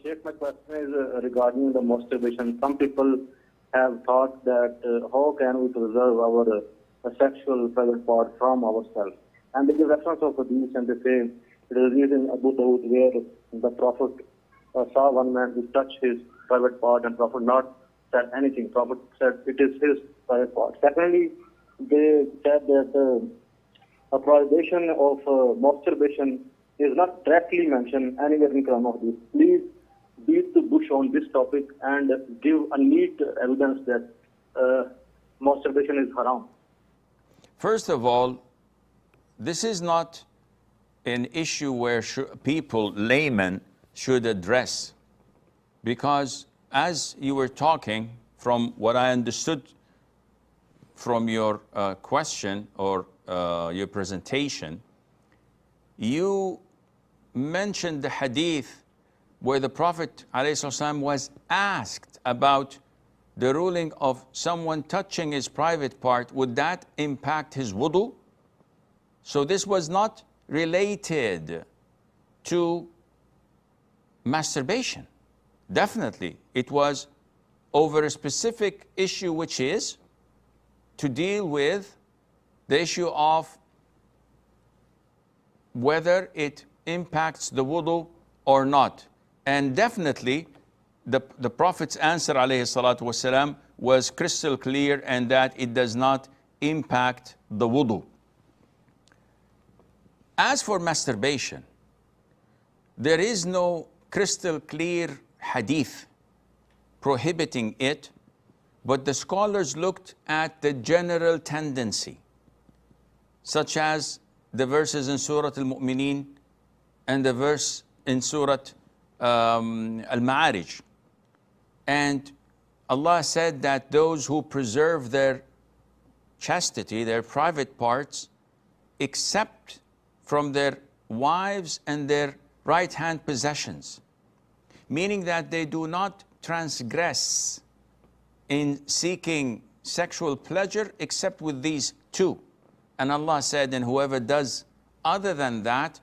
Sheikh, my question is regarding the masturbation. Some people have thought that how can we preserve our sexual private part from ourselves? And they give reference of this and they say it is used in Abu Dawood where the Prophet saw one man who touched his private part and Prophet not said anything. Prophet said it is his private part. Secondly, they said that a prohibition of masturbation is not directly mentioned anywhere in Quran of this. Please beat the bush on this topic and give a neat evidence that masturbation is haram. First of all, this is not an issue where people, laymen, should address. Because as you were talking, from what I understood from your question or your presentation, you mentioned the hadith where the Prophet ﷺ was asked about the ruling of someone touching his private part. Would that impact his wudu? So this was not related to masturbation. Definitely, it was over a specific issue, which is to deal with the issue of whether it impacts the wudu or not. And definitely, the Prophet's answer, alayhi salatu wasalam, was crystal clear, and that it does not impact the wudu. As for masturbation, there is no crystal clear hadith prohibiting it, but the scholars looked at the general tendency, such as the verses in Surah Al-Mu'mineen and the verse in Surah Al-Ma'arij. And Allah said that those who preserve their chastity, their private parts, except from their wives and their right-hand possessions, meaning that they do not transgress in seeking sexual pleasure except with these two. And Allah said, and whoever does other than that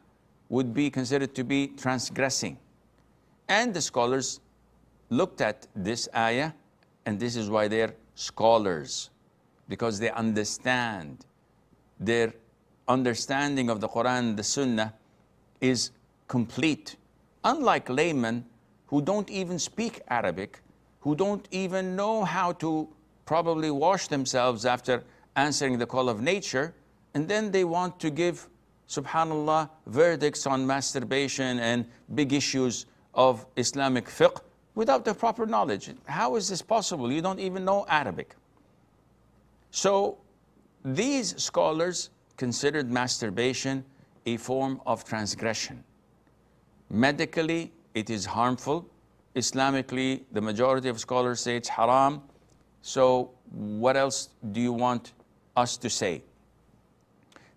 would be considered to be transgressing. And the scholars looked at this ayah, and this is why they're scholars, because they understand. Their understanding of the Quran and the Sunnah is complete. Unlike laymen who don't even speak Arabic, who don't even know how to probably wash themselves after answering the call of nature, and then they want to give, subhanallah, verdicts on masturbation and big issues of Islamic fiqh without the proper knowledge. How is this possible? You don't even know Arabic. So these scholars considered masturbation a form of transgression. Medically, it is harmful. Islamically, the majority of scholars say it's haram. So what else do you want us to say?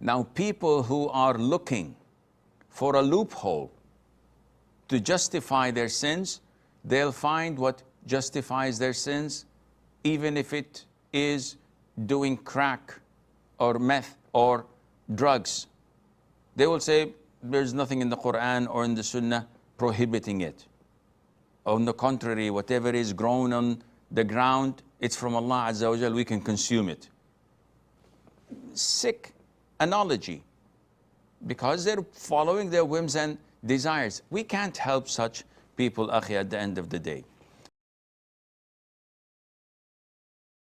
Now, people who are looking for a loophole to justify their sins, they'll find what justifies their sins, even if it is doing crack or meth or drugs. They will say there's nothing in the Quran or in the Sunnah prohibiting it. On the contrary, whatever is grown on the ground, it's from Allah Azza wa Jal, we can consume it. Sick analogy, because they're following their whims and desires. We can't help such people, akhi, at the end of the day.